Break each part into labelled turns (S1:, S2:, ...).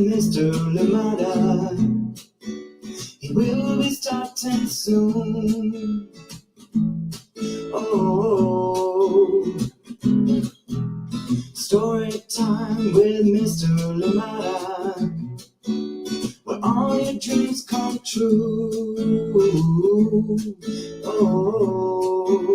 S1: Mr. Lamada. He will be starting soon. Oh, story time with Mr. Lamada, where all your dreams come true. Oh,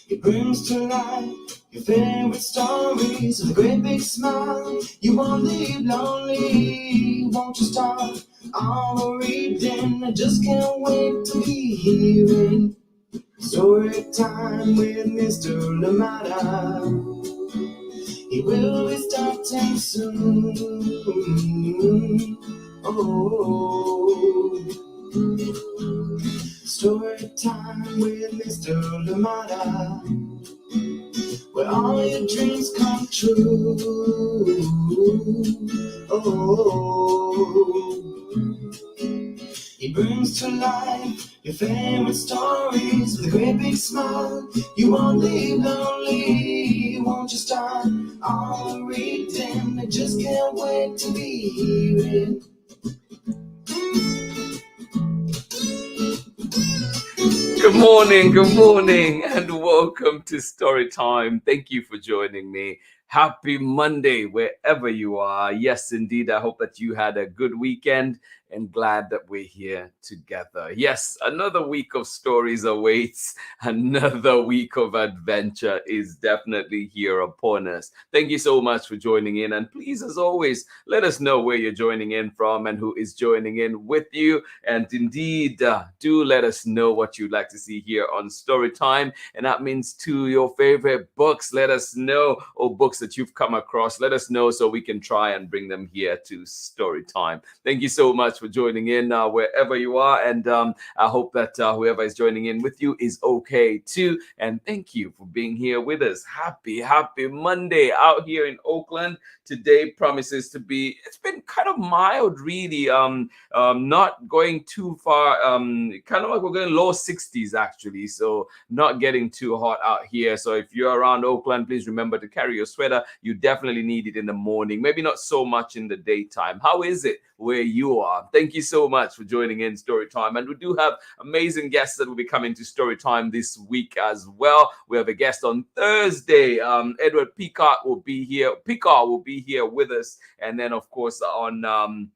S1: he brings to life your favorite stories with a great big smile. You won't leave lonely, won't you start all the reading? I just can't wait to be hearing story time with Mr. Lamada. He will be starting soon. Oh, story time with Mr. Lamada, where all your dreams come true. Oh, he brings to life your favorite stories with a great big smile. You won't leave lonely, won't you start all the reading? I just can't wait to be hearing.
S2: Good morning, and welcome to Story Time. Thank you for joining me. Happy Monday, wherever you are. Yes, indeed, I hope that you had a good weekend and glad that we're here together. Yes, another week of stories awaits. Another week of adventure is definitely here upon us. Thank you so much for joining in. And please, as always, let us know where you're joining in from and who is joining in with you. And indeed, do let us know what you'd like to see here on Story Time. And that means to your favorite books. Let us know, or books that you've come across. Let us know so we can try and bring them here to Story Time. Thank you so much for joining in wherever you are. And I hope that whoever is joining in with you is okay too. And thank you for being here with us. Happy Monday out here in Oakland. Today promises to be, it's been kind of mild, really. Not going too far, kind of like we're going low 60s actually, so not getting too hot out here. So if you're around Oakland, please remember to carry your sweater. You definitely need it in the morning, maybe not so much in the daytime. How is it where you are? Thank you so much for joining in Story Time. And we do have amazing guests that will be coming to Story Time this week as well. We have a guest on Thursday. Edward Peacock will be here. Peacock will be here with us. And then, of course, on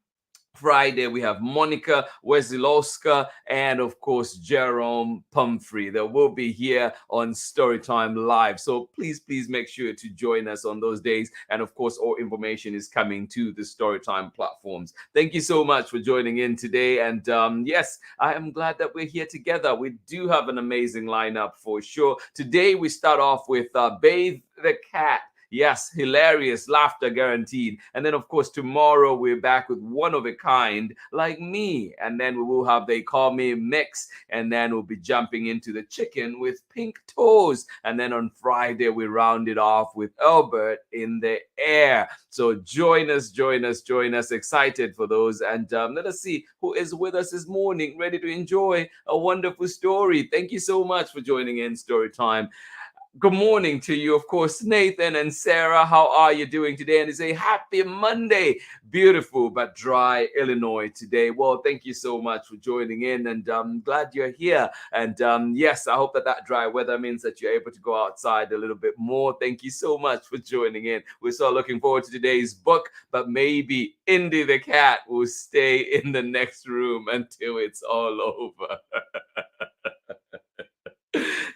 S2: Friday, we have Monica Wesilowska and, of course, Jerome Pumphrey. They will be here on Storytime Live. So please make sure to join us on those days. And, of course, all information is coming to the Storytime platforms. Thank you so much for joining in today. And, yes, I am glad that we're here together. We do have an amazing lineup for sure. Today, we start off with Bathe the Cat. Yes, hilarious, laughter guaranteed. And then, of course, tomorrow we're back with One of a Kind, like me. And then we will have They Call Me Mix. And then we'll be jumping into the chicken with Pink Toes. And then on Friday, we round it off with Albert in the Air. So join us. Excited for those. And let us see who is with us this morning, ready to enjoy a wonderful story. Thank you so much for joining in Story Time. Good morning to you, of course, Nathan and Sarah. How are you doing today? And it's a happy Monday. Beautiful but dry Illinois today. Well, thank you so much for joining in, and I'm glad you're here. And yes, I hope that dry weather means that you're able to go outside a little bit more. Thank you so much for joining in. We're so looking forward to today's book, but maybe Indy the cat will stay in the next room until it's all over.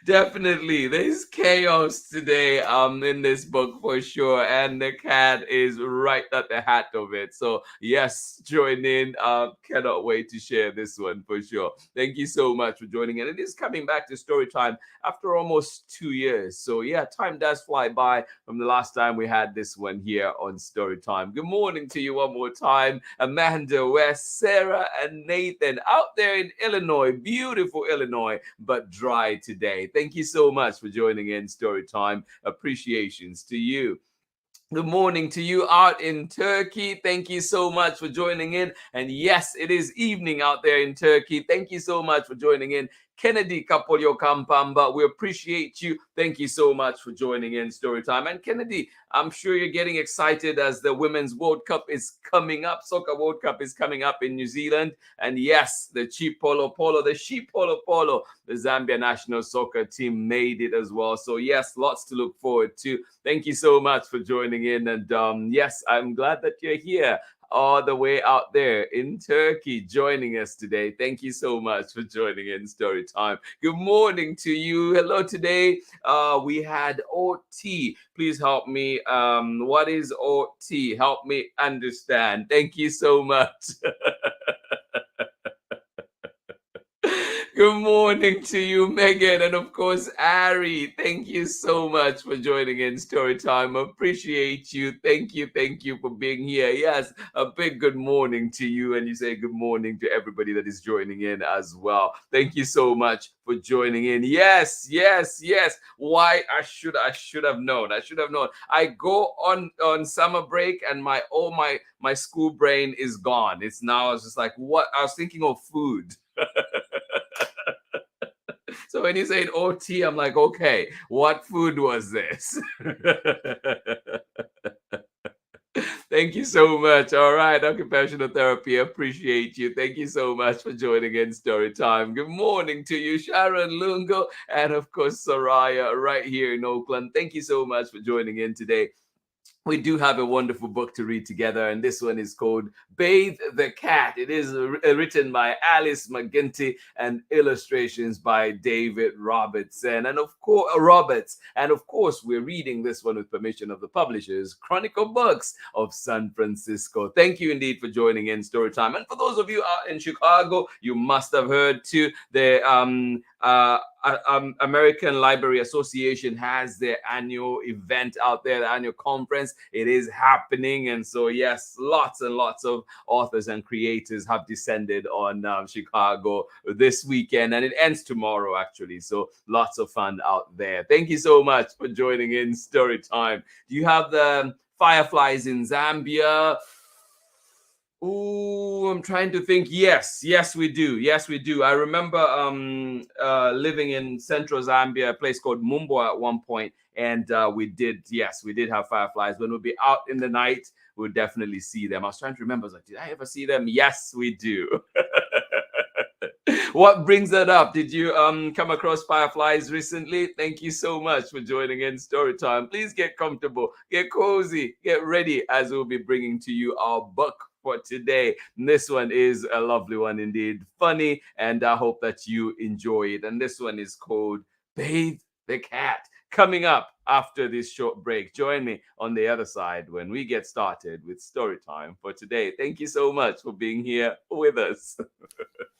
S2: Definitely, there's chaos today in this book for sure, and the cat is right at the heart of it. So yes, join in. Cannot wait to share this one for sure. Thank you so much for joining in. It is coming back to Story Time after almost 2 years. So yeah, time does fly by from the last time we had this one here on Story Time. Good morning to you one more time, Amanda, Wes, Sarah, and Nathan out there in Illinois, beautiful Illinois, but dry today. Thank you so much for joining in Story Time. Appreciations to you. Good morning to you out in Turkey. Thank you so much for joining in. And yes, it is evening out there in Turkey. Thank you so much for joining in. Kennedy Kapolyo Kampamba. We appreciate you. Thank you so much for joining in Storytime. And Kennedy, I'm sure you're getting excited as the Women's World Cup is coming up. Soccer World Cup is coming up in New Zealand. And yes, the Sheep Polo, the Zambia national soccer team made it as well. So yes, lots to look forward to. Thank you so much for joining in. And yes, I'm glad that you're here all the way out there in Turkey joining us today. Thank you so much for joining in Story Time. Good morning to you. Hello today. We had OT. Please help me. What is OT? Help me understand. Thank you so much. Good morning to you, Megan, and of course, Ari. Thank you so much for joining in Storytime. Appreciate you. Thank you for being here. Yes, a big good morning to you, and you say good morning to everybody that is joining in as well. Thank you so much for joining in. Yes. Why I should have known. I go on summer break, and my school brain is gone. It's now. It's just like what I was thinking of food. So when you say OT, I'm like, okay, what food was this? Thank you so much. All right, occupational therapy, appreciate you. Thank you so much for joining in Story Time. Good morning to you, Sharon Lungo, and of course, Soraya, right here in Oakland. Thank you so much for joining in today. We do have a wonderful book to read together, and this one is called Bathe the Cat. It is written by Alice McGINTY and illustrations by David Robertson, and of course, we're reading this one with permission of the publishers, Chronicle Books of San Francisco. Thank you indeed for joining in Storytime. And for those of you out in Chicago, you must have heard too, the American Library Association has their annual event out there, the annual conference. It is happening, and so yes, lots and lots of authors and creators have descended on Chicago this weekend, and it ends tomorrow actually. So lots of fun out there. Thank you so much for joining in Story Time. Do you have the fireflies in Zambia? Oh, I'm trying to think. Yes, we do. I remember living in central Zambia, a place called Mumbo at one point, and we did have fireflies. When we'd be out in the night, we'd definitely see them. I was trying to remember. I was like, did I ever see them? Yes, we do. What brings that up? Did you come across fireflies recently? Thank you so much for joining in Storytime. Please get comfortable, get cozy, get ready, as we'll be bringing to you our book for today. And this one is a lovely one indeed, funny, and I hope that you enjoy it. And this one is called Bathe the Cat. Coming up after this short break, join me on the other side when we get started with story time for today. Thank you so much for being here with us.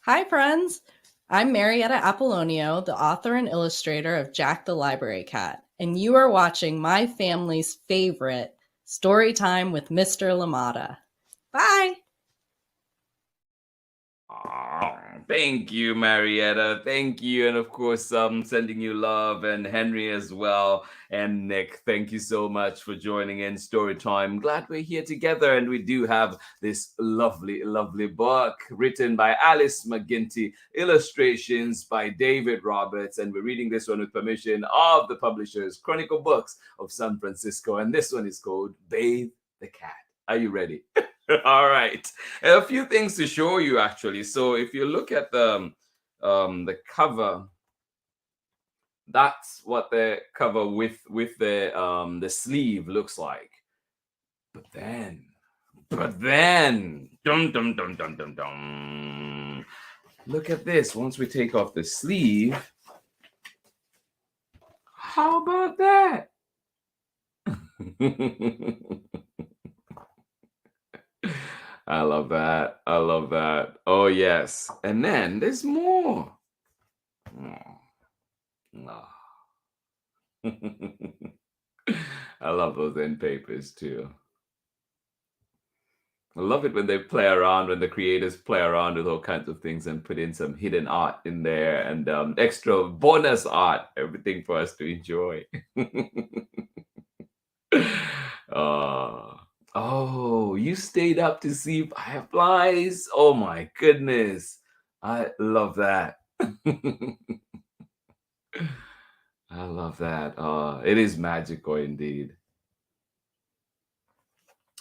S3: Hi, friends. I'm Marietta Apollonio, the author and illustrator of Jack the Library Cat, and you are watching my family's favorite Story Time with Mr. LaMotta. Bye.
S2: Oh, thank you, Marietta. Thank you. And of course, sending you love, and Henry as well. And Nick, thank you so much for joining in Story Time. Glad we're here together. And we do have this lovely, lovely book written by Alice McGINTY, illustrations by David Roberts. And we're reading this one with permission of the publishers, Chronicle Books of San Francisco. And this one is called Bathe the Cat. Are you ready? All right. A few things to show you actually. So if you look at the cover, that's what the cover with the sleeve looks like. But then, dum dum dum dum dum dum. Look at this. Once we take off the sleeve, how about that? I love that. Oh, yes. And then there's more. Oh. I love those end papers too. I love it when they play around, when the creators play around with all kinds of things and put in some hidden art in there and extra bonus art, everything for us to enjoy. Oh, you stayed up to see fireflies? Oh my goodness. I love that. I love that. It is magical indeed.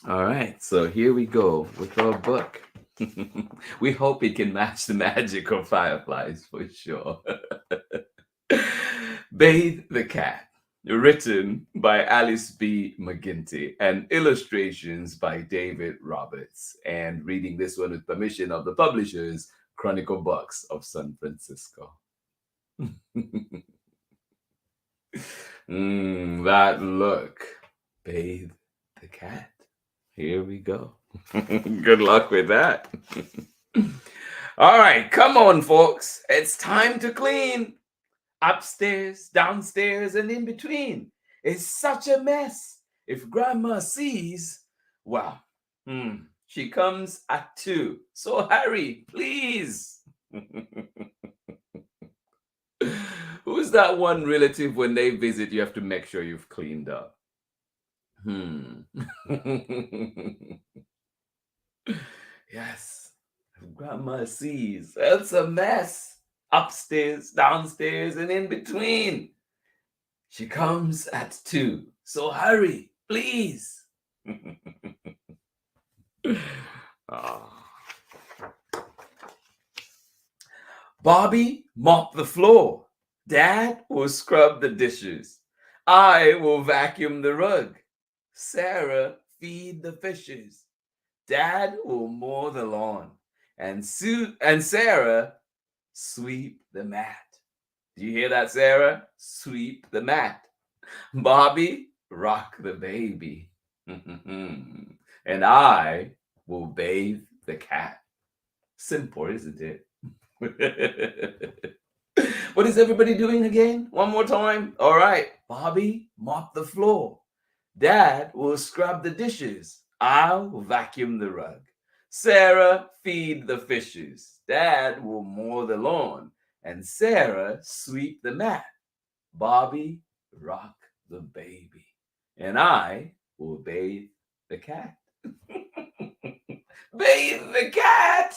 S2: All right, so here we go with our book. We hope it can match the magic of fireflies for sure. Bathe the Cat, written by Alice B. McGINTY, and illustrations by David Roberts. And reading this one with permission of the publishers, Chronicle Books of San Francisco. That look. Bathe the cat. Here we go. Good luck with that. All right, come on, folks. It's time to clean. Upstairs, downstairs, and in between. It's such a mess. If Grandma sees, well, she comes at 2. So hurry, please. Who's that one relative when they visit, you have to make sure you've cleaned up? Yes. Grandma sees. It's a mess. Upstairs, downstairs, and in between. She comes at 2. So hurry, please. Oh. Bobby, mop the floor. Dad will scrub the dishes. I will vacuum the rug. Sarah, feed the fishes. Dad will mow the lawn. And Sarah, sweep the mat. Do you hear that, Sarah? Sweep the mat. Bobby, rock the baby. And I will bathe the cat. Simple, isn't it? What is everybody doing again? One more time. All right. Bobby, mop the floor. Dad will scrub the dishes. I'll vacuum the rug. Sarah, feed the fishes. Dad will mow the lawn. And Sarah, sweep the mat. Bobby, rock the baby. And I will bathe the cat. Bathe the cat!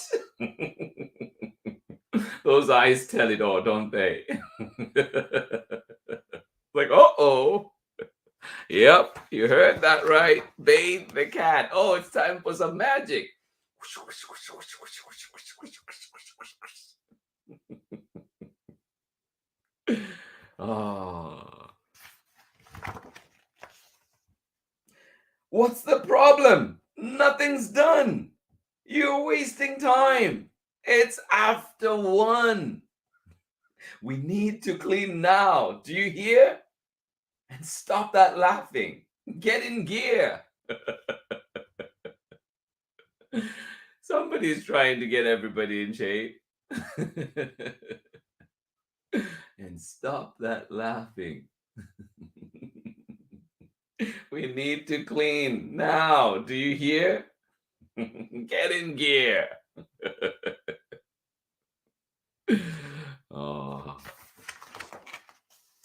S2: Those eyes tell it all, don't they? Like, uh-oh. Yep, you heard that right. Bathe the cat. Oh, it's time for some magic. Oh. What's the problem? Nothing's done. You're wasting time. It's after 1. We need to clean now. Do you hear? And stop that laughing. Get in gear. Somebody's trying to get everybody in shape. And stop that laughing. We need to clean now. Do you hear? Get in gear. Oh.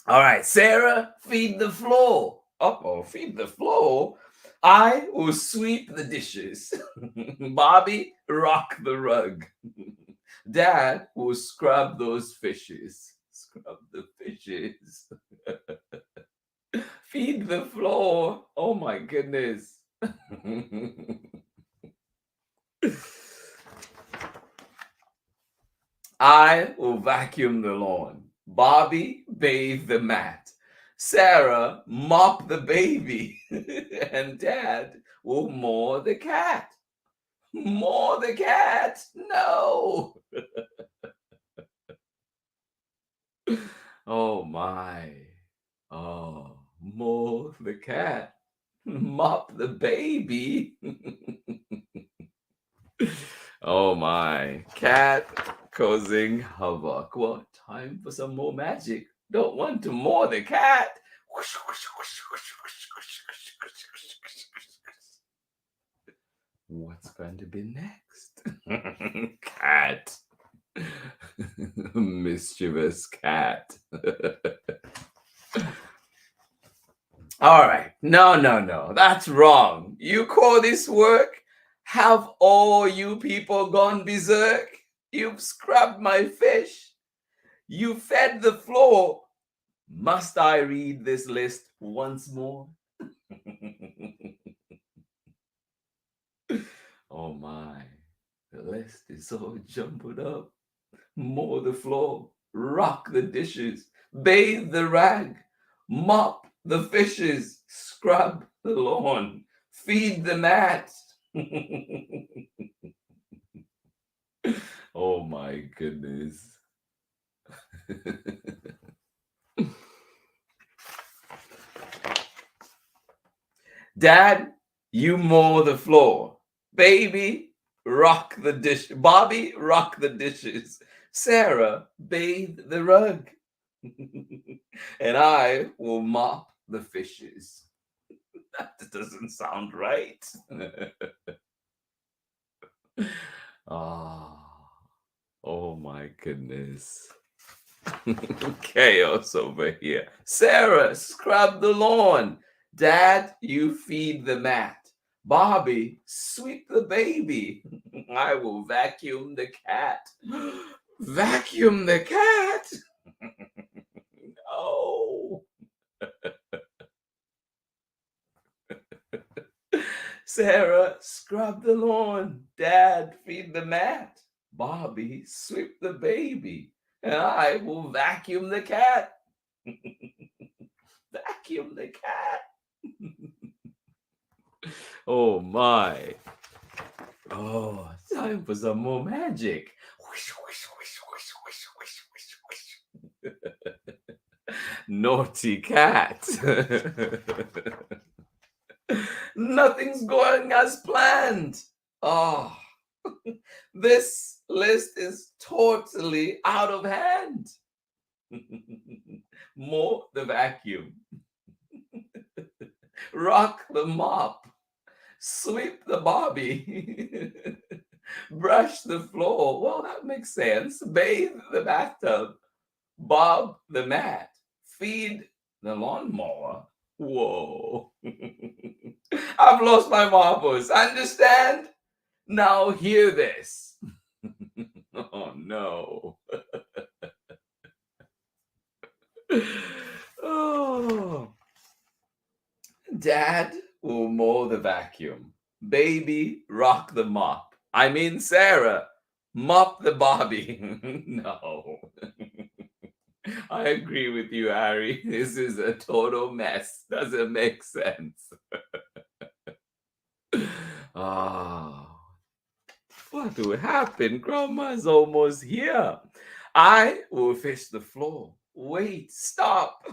S2: All right, Sarah, feed the floor. Uh-oh, feed the floor. I will sweep the dishes. Bobby, rock the rug. Dad will scrub those fishes. Scrub the fishes. Feed the floor. Oh my goodness. I will vacuum the lawn. Bobby, bathe the mat. Sarah, mop the baby. And Dad will mow the cat. Mow the cat? No. Oh my. Oh, mow the cat. Mop the baby. Oh my. Cat causing havoc. Well, time for some more magic. Don't want to mow the cat. What's going to be next? Cat. Mischievous cat. All right. No. That's wrong. You call this work? Have all you people gone berserk? You've scrubbed my fish. You fed the floor. Must I read this list once more? Oh my, the list is so jumbled up. Mow the floor, rock the dishes, bathe the rag, mop the fishes, scrub the lawn, feed the mat. Oh my goodness. Dad, you mow the floor. Baby, rock the dish. Bobby, rock the dishes. Sarah, bathe the rug. And I will mop the fishes. That doesn't sound right. Oh my goodness. Chaos over here. Sarah, scrub the lawn. Dad, you feed the mat. Bobby, sweep the baby. I will vacuum the cat. Vacuum the cat? No. Sarah, scrub the lawn. Dad, feed the mat. Bobby, sweep the baby. And I will vacuum the cat. Vacuum the cat. Oh my. Oh, time for some more magic. Whoosh, whoosh, whoosh, whoosh, whoosh, whoosh, whoosh, whoosh. Naughty cat. Nothing's going as planned. Oh, this list is totally out of hand. Mow the vacuum. Rock the mop. Sweep the Bobby. Brush the floor. Well, that makes sense. Bathe the bathtub. Bob the mat. Feed the lawnmower. Whoa. I've lost my marbles. Understand? Now hear this. Oh no. Oh. Dad will mow the vacuum. Baby, rock the mop. I mean, Sarah, mop the Bobby. No. I agree with you, Harry. This is a total mess. Doesn't make sense. What will happen? Grandma's almost here. I will fish the floor. Wait, stop.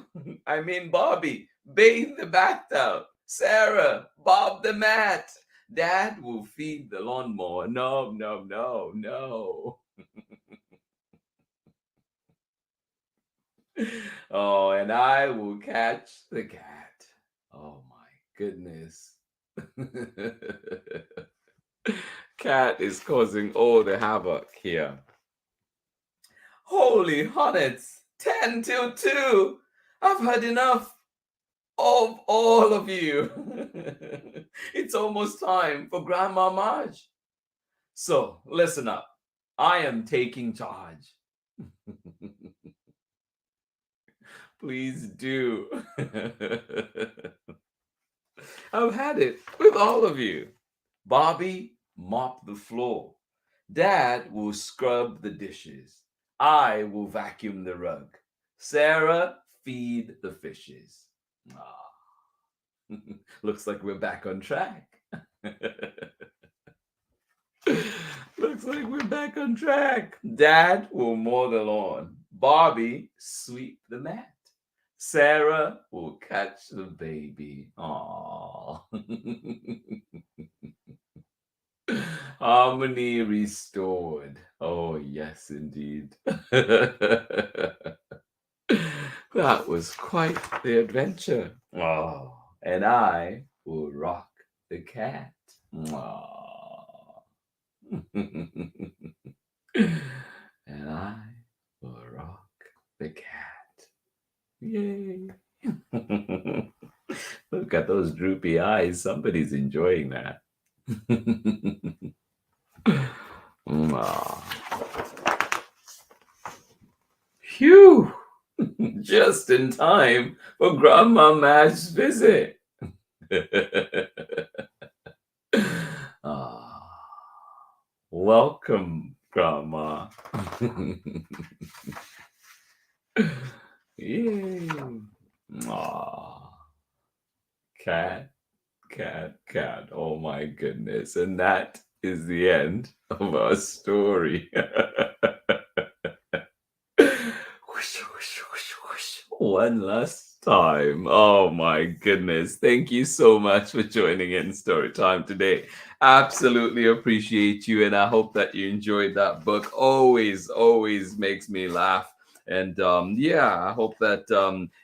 S2: I mean, Bobby, bathe the bathtub. Sarah, bob the mat. Dad will feed the lawnmower. No, no, no, no. Oh, and I will catch the cat. Oh my goodness. Cat is causing all the havoc here. Holy hornets, 10 till 2. I've had enough of all of you. It's almost time for Grandma Marge. So listen up. I am taking charge. Please do. I've had it with all of you. Bobby, mop the floor. Dad will scrub the dishes. I will vacuum the rug. Sarah, feed the fishes. Looks like we're back on track. Looks like we're back on track. Dad will mow the lawn. Bobby, sweep the mat. Sarah will catch the baby. Aww. Harmony restored. Oh, yes, indeed. That was quite the adventure. Oh, and I will rock the cat. Oh. And I will rock the cat. Yay. Look at those droopy eyes. Somebody's enjoying that. Phew. just in time for Grandma Madge's visit. Ah, welcome, Grandma. Yay. Ah, cat, cat. Oh my goodness. And that is the end of our story. Whoosh, whoosh, whoosh, whoosh. One last time. Oh my goodness. Thank you so much for joining in story time today. Absolutely appreciate you. And I hope that you enjoyed that book. Always makes me laugh. And yeah, I hope that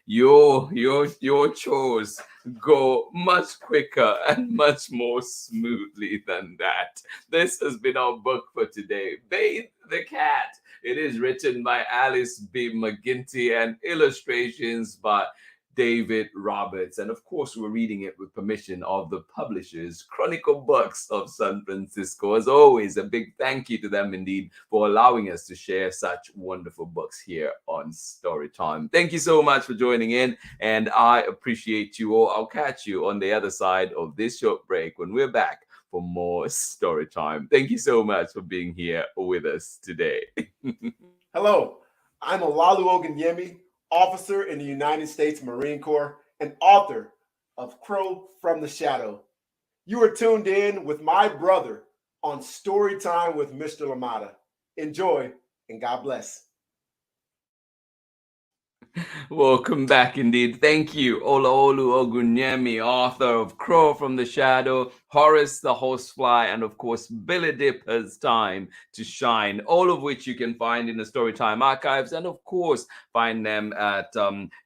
S2: your chores go much quicker and much more smoothly than that. This has been our book for today, Bathe the Cat. It is written by Alice B. McGinty and illustrations by David Roberts. And of course, we're reading it with permission of the publishers, Chronicle Books of San Francisco. As always, a big thank you to them indeed for allowing us to share such wonderful books here on Storytime. Thank you so much for joining in, and I appreciate you all. I'll catch you on the other side of this short break when we're back for more story time. Thank you so much for being here with us today.
S4: Hello, I'm Olalu Ogunyemi, officer in the United States Marine Corps and author of Crow from the Shadow. You are tuned in with my brother on Storytime with Mr. Lamada. Enjoy and God bless.
S2: Welcome back indeed. Thank you, Olaolu Ogunyemi, author of Crow from the Shadow, Horace the Horsefly, and of course, Billy Dipper's Time to Shine, all of which you can find in the Storytime archives, and of course, find them at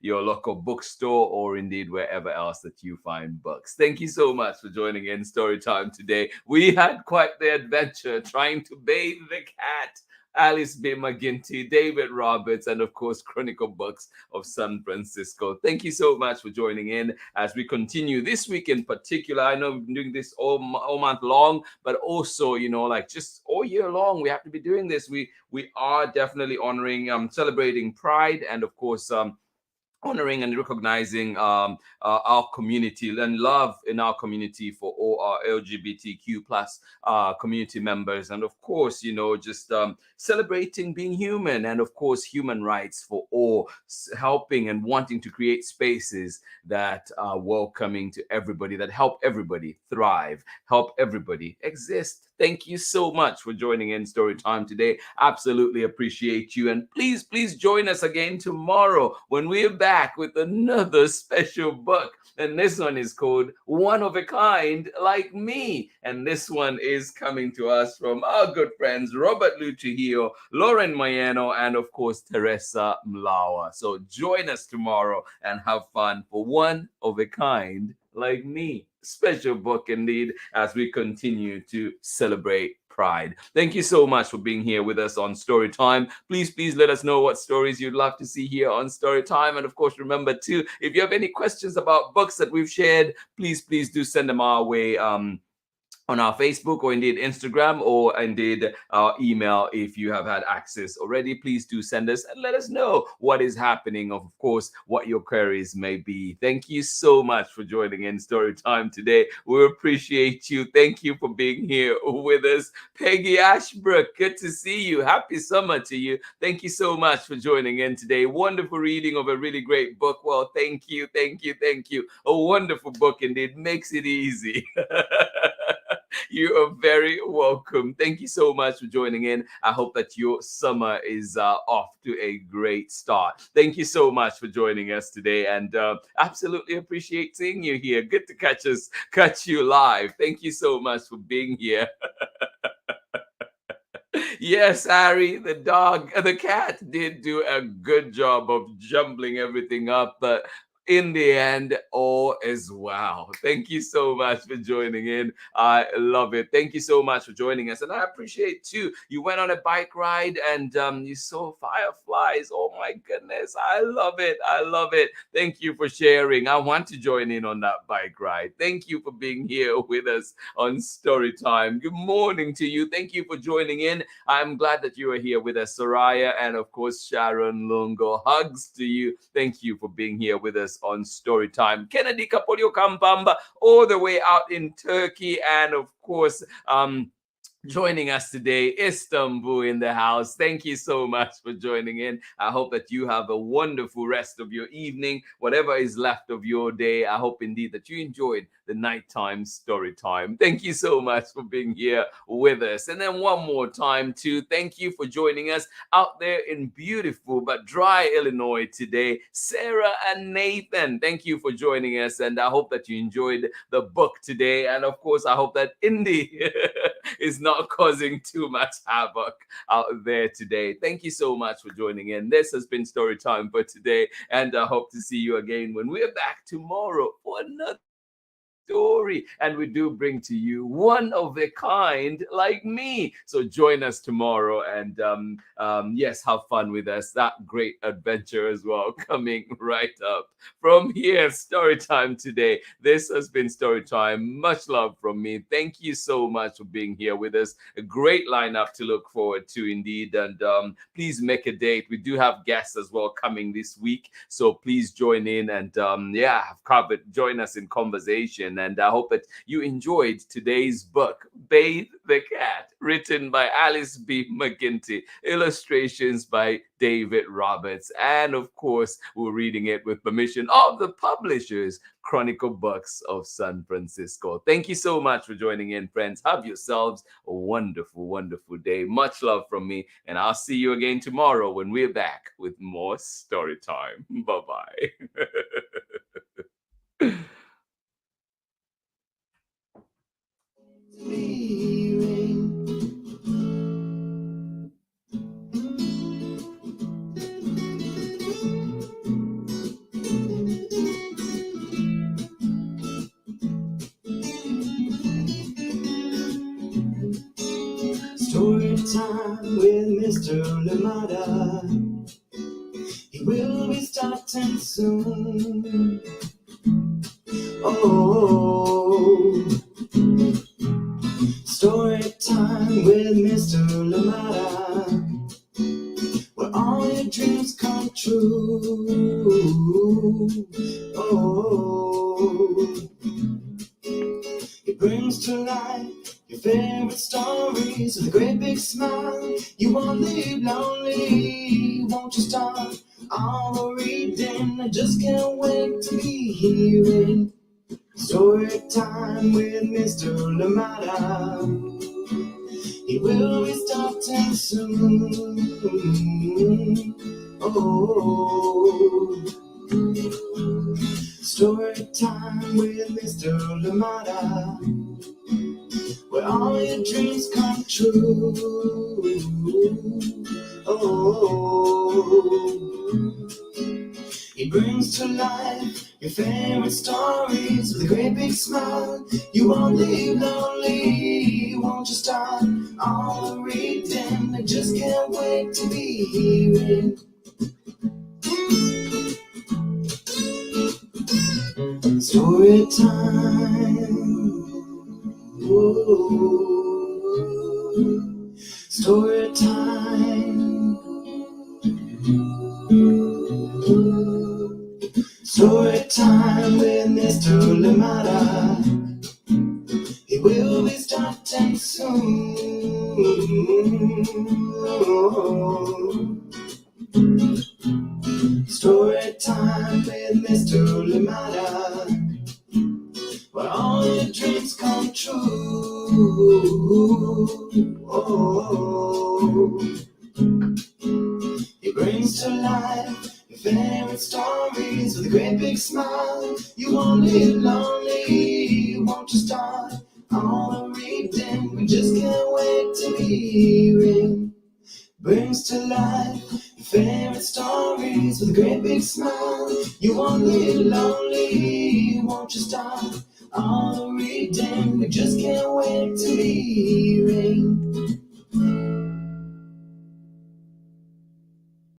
S2: your local bookstore or indeed wherever else that you find books. Thank you so much for joining in Storytime today. We had quite the adventure trying to bathe the cat. Alice B. McGinty, David Roberts, and of course, Chronicle Books of San Francisco. Thank you so much for joining in as we continue this week in particular. I know we've been doing this all month long, but also, like just all year long, we have to be doing this. We are definitely honoring, celebrating Pride, and of course, honoring and recognizing our community and love in our community for all our LGBTQ plus community members, and of course, just celebrating being human, and of course, human rights for all, helping and wanting to create spaces that are welcoming to everybody, that help everybody thrive, help everybody exist. Thank you so much for joining in Storytime today. Absolutely appreciate you. And please join us again tomorrow when we're back with another special book. And this one is called One of a Kind Like Me. And this one is coming to us from our good friends Robert Luchihio, Lauren Mayeno, and of course Teresa Mlawa. So join us tomorrow and have fun for One of a Kind Like Me. Special book indeed as we continue to celebrate Pride. Thank you so much for being here with us on Storytime. Please let us know what stories you'd love to see here on Storytime. And of course, remember too, if you have any questions about books that we've shared, please do send them our way on our Facebook or indeed Instagram or indeed our email. If you have had access already, please do send us and let us know what is happening, of course, what your queries may be. Thank you so much for joining in Storytime today. We appreciate you. Thank you for being here with us. Peggy Ashbrook, good to see you. Happy summer to you. Thank you so much for joining in today. Wonderful reading of a really great book. Well, thank you. A wonderful book indeed. Makes it easy. You are very welcome. Thank you so much for joining in. I hope that your summer is off to a great start. Thank you so much for joining us today, and absolutely appreciate seeing you here. Good to catch you live. Thank you so much for being here. Yes, Harry, the cat did do a good job of jumbling everything up, but in the end, all is well. Thank you so much for joining in. I love it. Thank you so much for joining us. And I appreciate too, you went on a bike ride and you saw fireflies. Oh my goodness. I love it. I love it. Thank you for sharing. I want to join in on that bike ride. Thank you for being here with us on Story Time. Good morning to you. Thank you for joining in. I'm glad that you are here with us, Soraya, and of course, Sharon Lungo. Hugs to you. Thank you for being here with us on Story Time. Kennedy Kapolio Kampamba, all the way out in Turkey, and of course, joining us today, Istanbul in the house. Thank you so much for joining in. I hope that you have a wonderful rest of your evening, whatever is left of your day. I hope indeed that you enjoyed the nighttime story time. Thank you so much for being here with us. And then one more time too, thank you for joining us out there in beautiful but dry Illinois today. Sarah and Nathan, thank you for joining us. And I hope that you enjoyed the book today. And of course, I hope that Indy is not causing too much havoc out there today. Thank you so much for joining in. This has been Story Time for today, and I hope to see you again when we're back tomorrow for another story, and we do bring to you one of a kind like me. So join us tomorrow, and yes, have fun with us. That great adventure as well coming right up from here. Story Time today. This has been Story Time. Much love from me. Thank you so much for being here with us. A great lineup to look forward to indeed, and please make a date. We do have guests as well coming this week, so please join in and join us in conversation. And I hope that you enjoyed today's book, Bathe the Cat, written by Alice B. McGINTY, illustrations by David Roberts, and of course, we're reading it with permission of the publishers, Chronicle Books of San Francisco. Thank you so much for joining in, friends. Have yourselves a wonderful, wonderful day. Much love from me, and I'll see you again tomorrow when we're back with more Story Time. Bye-bye.
S1: Story time with Mr. Lamada. He will be starting soon. Oh, story time with Mr. Lamada, where all your dreams come true. Oh, he brings to life your favorite stories with a great big smile. You won't leave lonely, won't you start all the reading? I just can't wait to be hearing Story Time with Mr. Lamada. He will be starting soon. Oh, Story Time with Mr. Lamada, where all your dreams come true. Oh, he brings to life your favorite stories with a great big smile. You won't leave lonely, won't you start all the reading? I just can't wait to be hearing Story Time. Ooh, Story Time. Story Time with Mr. Lamada. He will be starting soon. Oh, Story Time with Mr. Lamada, where all your dreams come true. Oh, he brings to life your favorite stories with a great big smile. You won't live lonely, won't you start all the reading? We just can't wait to be hearing. Brings to life your favorite stories with a great big smile. You won't live lonely, won't you start all reading? We just can't wait to be hearing